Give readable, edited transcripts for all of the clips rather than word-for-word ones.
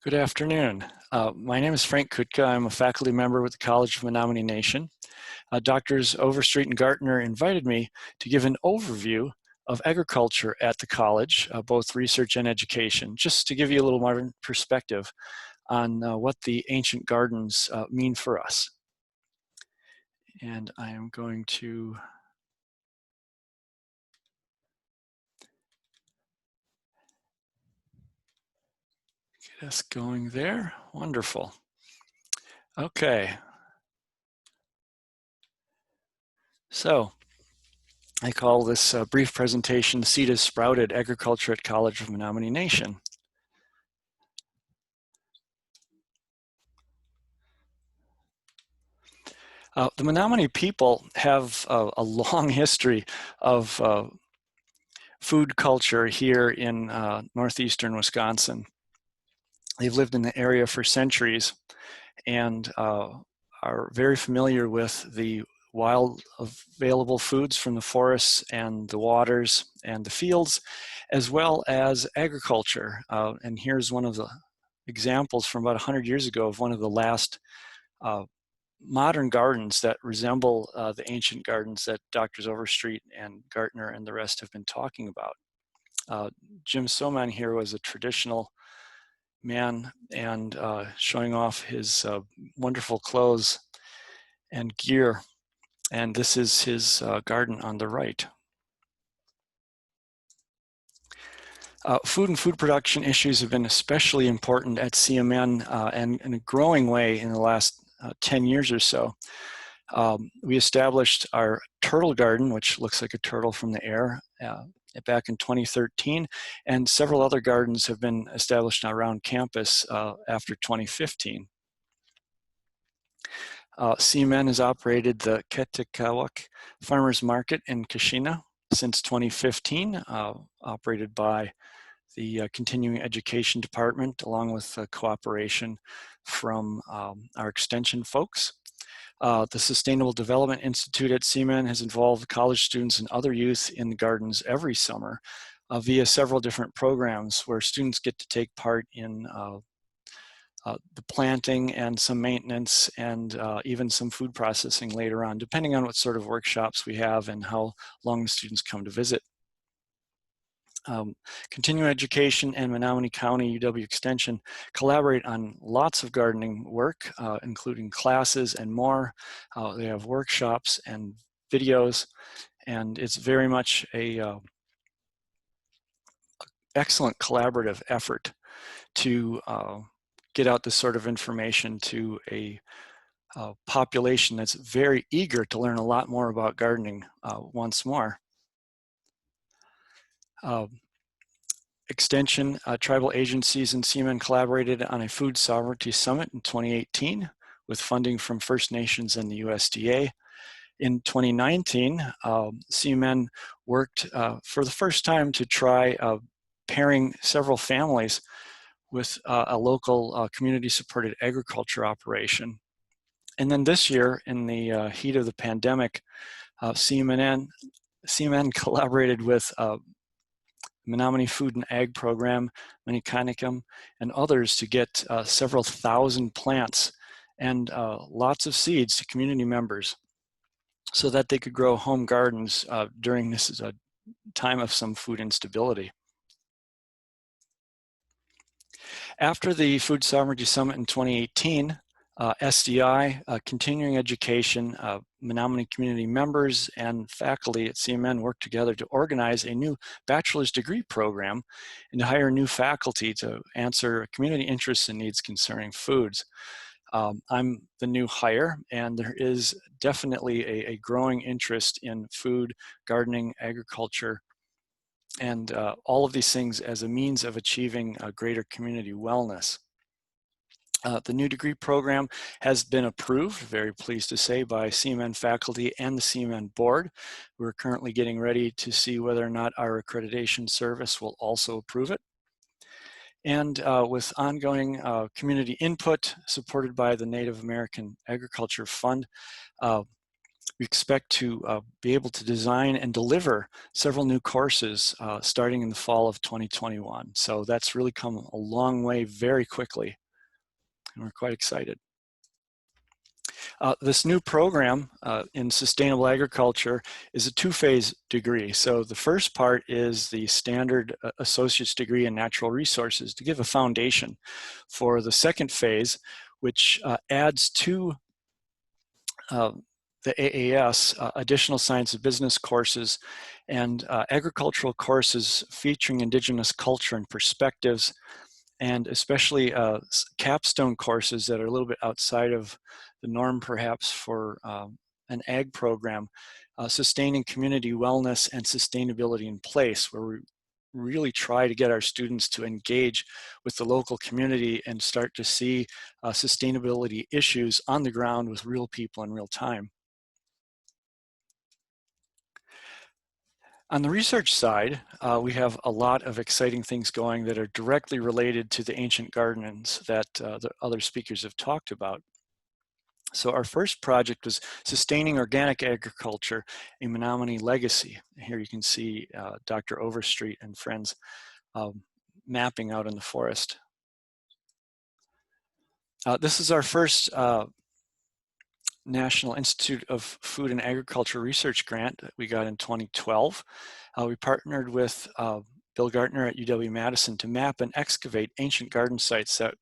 Good afternoon. My name is Frank Kutka. I'm a faculty member with the College of Menominee Nation. Doctors Overstreet and Gartner invited me to give an overview of agriculture at the college, both research and education, just to give you a little more perspective on what the ancient gardens mean for us. And I am going to get us going there. Wonderful. Okay. So I call this brief presentation, Seed Has Sprouted, Agriculture at College of Menominee Nation. The Menominee people have a long history of food culture here in northeastern Wisconsin. They've lived in the area for centuries and are very familiar with the wild available foods from the forests and the waters and the fields, as well as agriculture. And here's one of the examples from about 100 years ago of one of the last modern gardens that resemble the ancient gardens that Drs. Overstreet and Gartner and the rest have been talking about. Jim Soman here was a traditional man and showing off his wonderful clothes and gear. And this is his garden on the right. Food and food production issues have been especially important at CMN and in a growing way in the last 10 years or so. We established our turtle garden, which looks like a turtle from the air, back in 2013, and several other gardens have been established around campus after 2015. CMN has operated the Kutka Farmers Market in Kashina since 2015, operated by the Continuing Education Department, along with cooperation from our extension folks. The Sustainable Development Institute at CMN has involved college students and other youth in the gardens every summer via several different programs where students get to take part in the planting and some maintenance and even some food processing later on, depending on what sort of workshops we have and how long the students come to visit. Continuing Education and Menominee County UW Extension collaborate on lots of gardening work, including classes and more. They have workshops and videos, and it's very much a excellent collaborative effort to get out this sort of information to a population that's very eager to learn a lot more about gardening once more. Extension, tribal agencies and CMN collaborated on a food sovereignty summit in 2018 with funding from First Nations and the USDA. In 2019, CMN worked for the first time to try pairing several families with a local community-supported agriculture operation. And then this year, in the heat of the pandemic, CMN collaborated with Menominee Food and Ag Program, Minnecanicum, and others to get several thousand plants and lots of seeds to community members so that they could grow home gardens during this time of some food instability. After the Food Sovereignty Summit in 2018, SDI, continuing education, Menominee community members and faculty at CMN worked together to organize a new bachelor's degree program and to hire new faculty to answer community interests and needs concerning foods. I'm the new hire, and there is definitely a growing interest in food, gardening, agriculture, and all of these things as a means of achieving a greater community wellness. The new degree program has been approved, very pleased to say, by CMN faculty and the CMN board. We're currently getting ready to see whether or not our accreditation service will also approve it. And with ongoing community input supported by the Native American Agriculture Fund, We expect to be able to design and deliver several new courses starting in the fall of 2021. So that's really come a long way very quickly, and we're quite excited. This new program in sustainable agriculture is a two-phase degree. So the first part is the standard associate's degree in natural resources to give a foundation for the second phase, which adds to the AAS, additional science of business courses and agricultural courses featuring Indigenous culture and perspectives, and especially capstone courses that are a little bit outside of the norm perhaps for an ag program, sustaining community wellness and sustainability in place, where we really try to get our students to engage with the local community and start to see sustainability issues on the ground with real people in real time. On the research side, we have a lot of exciting things going that are directly related to the ancient gardens that the other speakers have talked about. So our first project was Sustaining Organic Agriculture, a Menominee Legacy. Here you can see Dr. Overstreet and friends mapping out in the forest. This is our first National Institute of Food and Agriculture Research grant that we got in 2012. We partnered with Bill Gartner at UW-Madison to map and excavate ancient garden sites that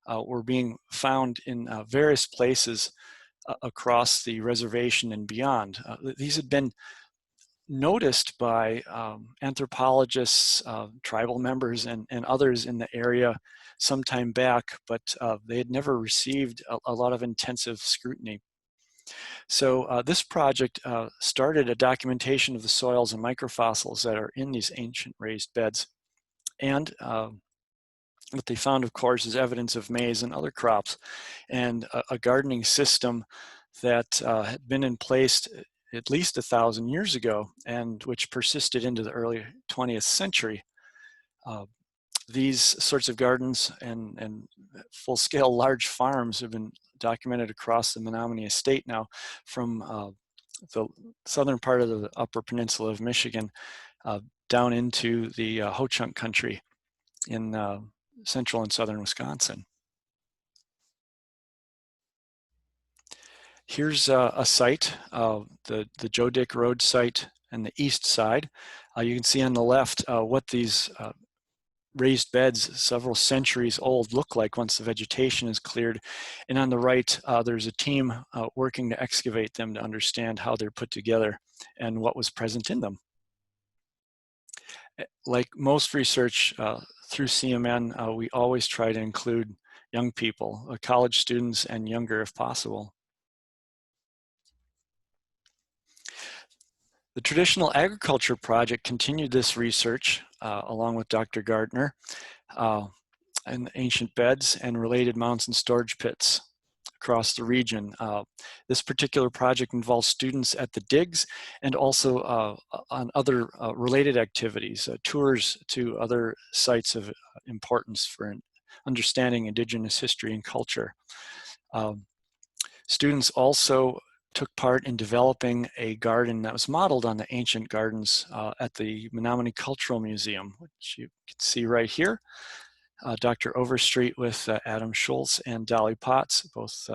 were being found in various places across the reservation and beyond. These had been noticed by anthropologists, tribal members, and others in the area some time back, but they had never received a lot of intensive scrutiny. So this project started a documentation of the soils and microfossils that are in these ancient raised beds. And what they found, of course, is evidence of maize and other crops, and a gardening system that had been in place at least 1,000 years ago, and which persisted into the early 20th century. These sorts of gardens and full-scale large farms have been documented across the Menominee Estate now, from the southern part of the Upper Peninsula of Michigan down into the Ho-Chunk country in central and southern Wisconsin. Here's a site, the Joe Dick Road site and the east side. You can see on the left what these raised beds several centuries old look like once the vegetation is cleared. And on the right, there's a team working to excavate them to understand how they're put together and what was present in them. Like most research through CMN, we always try to include young people, college students and younger if possible. The Traditional Agriculture Project continued this research along with Dr. Gardner in ancient beds and related mounds and storage pits across the region. This particular project involves students at the digs and also on other related activities, tours to other sites of importance for understanding Indigenous history and culture. Students also took part in developing a garden that was modeled on the ancient gardens at the Menominee Cultural Museum, which you can see right here. Dr. Overstreet with Adam Schultz and Dolly Potts, both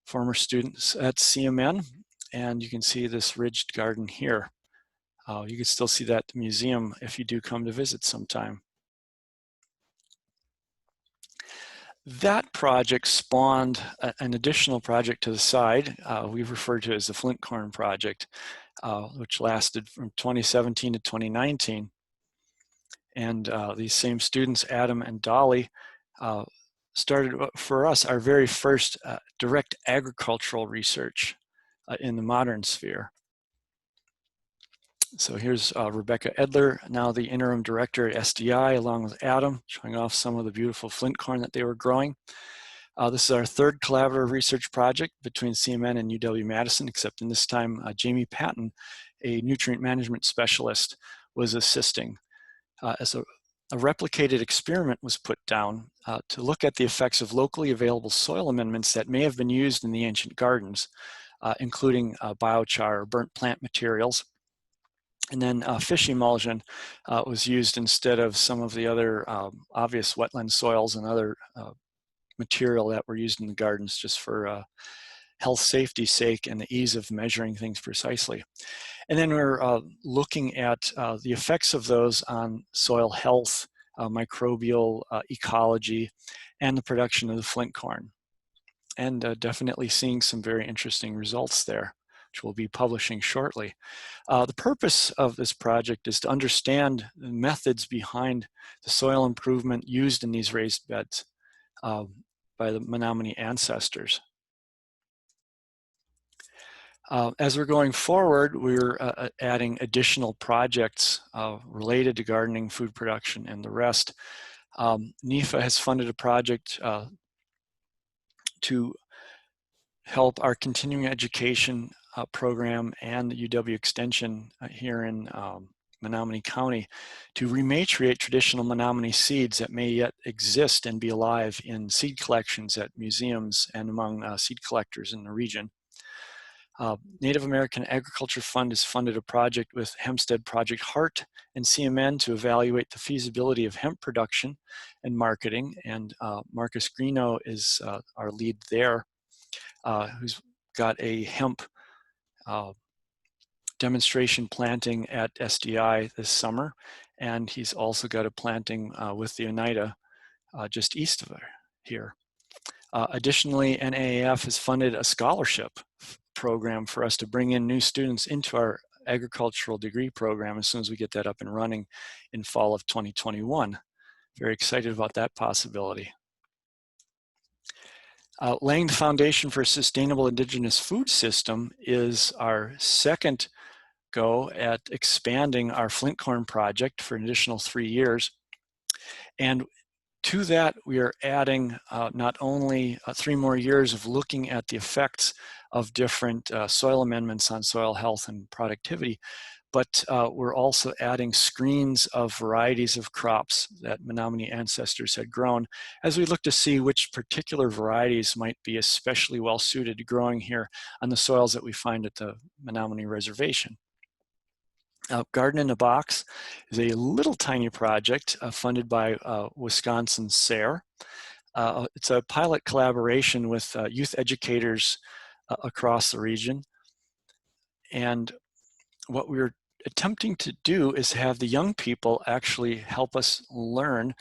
former students at CMN. And you can see this ridged garden here. You can still see that museum if you do come to visit sometime. That project spawned an additional project to the side we've referred to as the Flint Corn Project, which lasted from 2017 to 2019. And these same students, Adam and Dolly, started for us our very first direct agricultural research in the modern sphere. So here's Rebecca Edler, now the interim director at SDI, along with Adam, showing off some of the beautiful flint corn that they were growing. This is our third collaborative research project between CMN and UW-Madison, except in this time, Jamie Patton, a nutrient management specialist, was assisting. As a replicated experiment was put down to look at the effects of locally available soil amendments that may have been used in the ancient gardens including biochar or burnt plant materials. And then fish emulsion was used instead of some of the other obvious wetland soils and other material that were used in the gardens just for health safety sake and the ease of measuring things precisely. And then we're looking at the effects of those on soil health, microbial ecology, and the production of the flint corn. And definitely seeing some very interesting results there, which we'll be publishing shortly. The purpose of this project is to understand the methods behind the soil improvement used in these raised beds by the Menominee ancestors. As we're going forward, we're adding additional projects related to gardening, food production, and the rest. NIFA has funded a project to help our continuing education program and the UW Extension here in Menominee County to rematriate traditional Menominee seeds that may yet exist and be alive in seed collections at museums and among seed collectors in the region. Native American Agriculture Fund has funded a project with Hempstead Project Heart and CMN to evaluate the feasibility of hemp production and marketing, and Marcus Greeno is our lead there, who's got a hemp demonstration planting at SDI this summer, and he's also got a planting with the Oneida just east of here. Additionally, NAAF has funded a scholarship program for us to bring in new students into our agricultural degree program as soon as we get that up and running in fall of 2021. Very excited about that possibility. Laying the foundation for a sustainable indigenous food system is our second go at expanding our flint corn project for an additional 3 years. And to that, we are adding not only 3 more years of looking at the effects of different soil amendments on soil health and productivity, but we're also adding screens of varieties of crops that Menominee ancestors had grown as we look to see which particular varieties might be especially well suited to growing here on the soils that we find at the Menominee Reservation. Garden in a Box is a little tiny project funded by Wisconsin SARE. It's a pilot collaboration with youth educators across the region. And what we're attempting to do is have the young people actually help us learn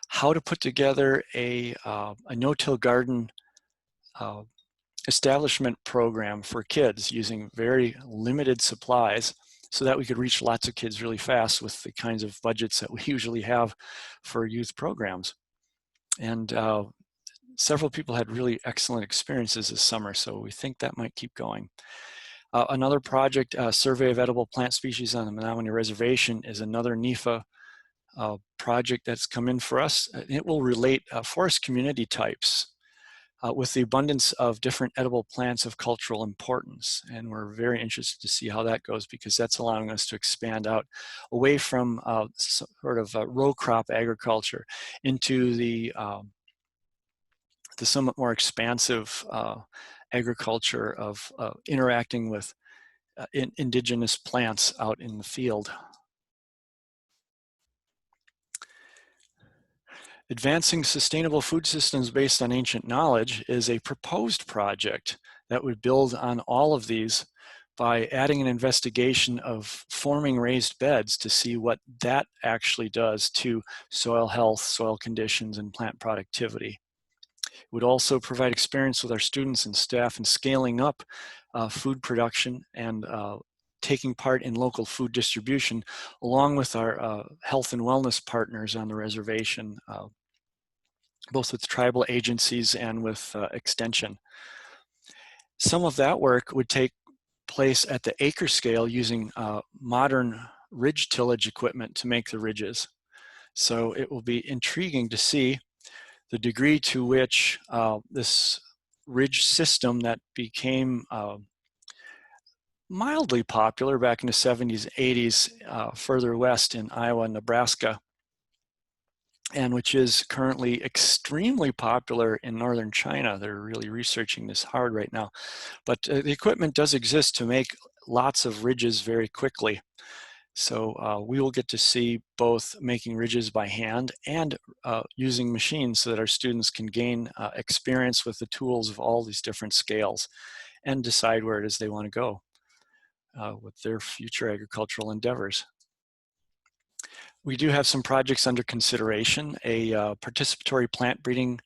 how to put together a no-till garden establishment program for kids using very limited supplies so that we could reach lots of kids really fast with the kinds of budgets that we usually have for youth programs. And several people had really excellent experiences this summer, so we think that might keep going. Another project, Survey of Edible Plant Species on the Menominee Reservation, is another NIFA project that's come in for us. It will relate forest community types with the abundance of different edible plants of cultural importance. And we're very interested to see how that goes, because that's allowing us to expand out away from sort of row crop agriculture into the somewhat more expansive agriculture of interacting with indigenous plants out in the field. Advancing Sustainable Food Systems Based on Ancient Knowledge is a proposed project that would build on all of these by adding an investigation of forming raised beds to see what that actually does to soil health, soil conditions, and plant productivity. It would also provide experience with our students and staff in scaling up food production and taking part in local food distribution, along with our health and wellness partners on the reservation, both with tribal agencies and with extension. Some of that work would take place at the acre scale using modern ridge tillage equipment to make the ridges. So it will be intriguing to see the degree to which this ridge system that became mildly popular back in the 70s, 80s, further west in Iowa and Nebraska, and which is currently extremely popular in northern China. They're really researching this hard right now. But the equipment does exist to make lots of ridges very quickly. So we will get to see both making ridges by hand and using machines so that our students can gain experience with the tools of all these different scales and decide where it is they want to go with their future agricultural endeavors. We do have some projects under consideration, a participatory plant breeding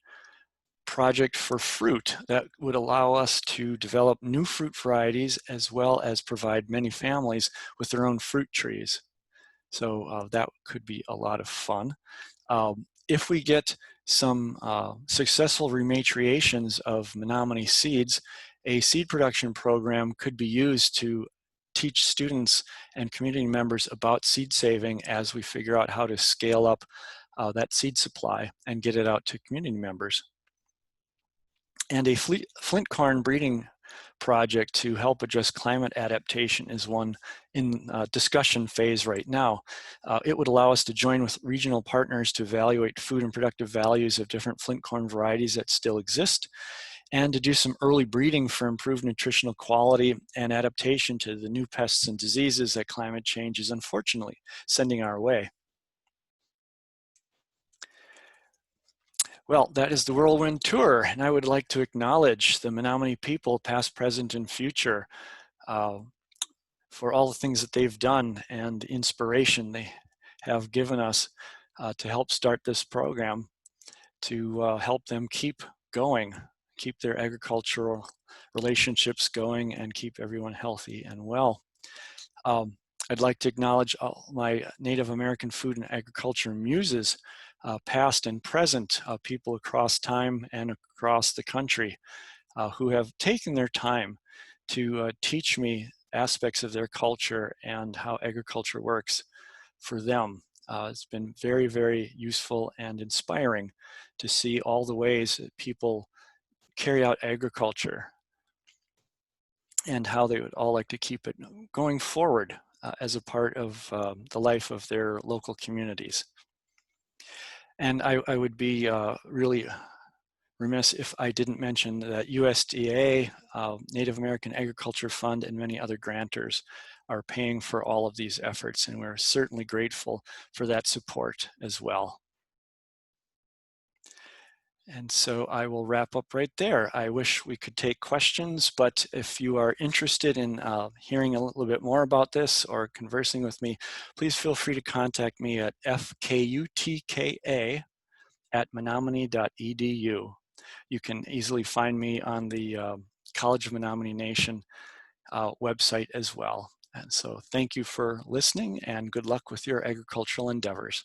project for fruit that would allow us to develop new fruit varieties as well as provide many families with their own fruit trees. So that could be a lot of fun. If we get some successful rematriations of Menominee seeds, a seed production program could be used to teach students and community members about seed saving as we figure out how to scale up that seed supply and get it out to community members. And a flint corn breeding project to help address climate adaptation is one in discussion phase right now. It would allow us to join with regional partners to evaluate food and productive values of different flint corn varieties that still exist, and to do some early breeding for improved nutritional quality and adaptation to the new pests and diseases that climate change is unfortunately sending our way. Well, that is the Whirlwind Tour, and I would like to acknowledge the Menominee people, past, present, and future, for all the things that they've done and the inspiration they have given us to help start this program, to help them keep going, keep their agricultural relationships going, and keep everyone healthy and well. I'd like to acknowledge all my Native American food and agriculture muses, past and present, people across time and across the country who have taken their time to teach me aspects of their culture and how agriculture works for them. It's been very, very useful and inspiring to see all the ways that people carry out agriculture and how they would all like to keep it going forward as a part of the life of their local communities. And I would be really remiss if I didn't mention that USDA, Native American Agriculture Fund, and many other grantors are paying for all of these efforts, and we're certainly grateful for that support as well. And so I will wrap up right there. I wish we could take questions, but if you are interested in hearing a little bit more about this or conversing with me, please feel free to contact me at fkutka@menominee.edu. You can easily find me on the College of Menominee Nation website as well. And so thank you for listening, and good luck with your agricultural endeavors.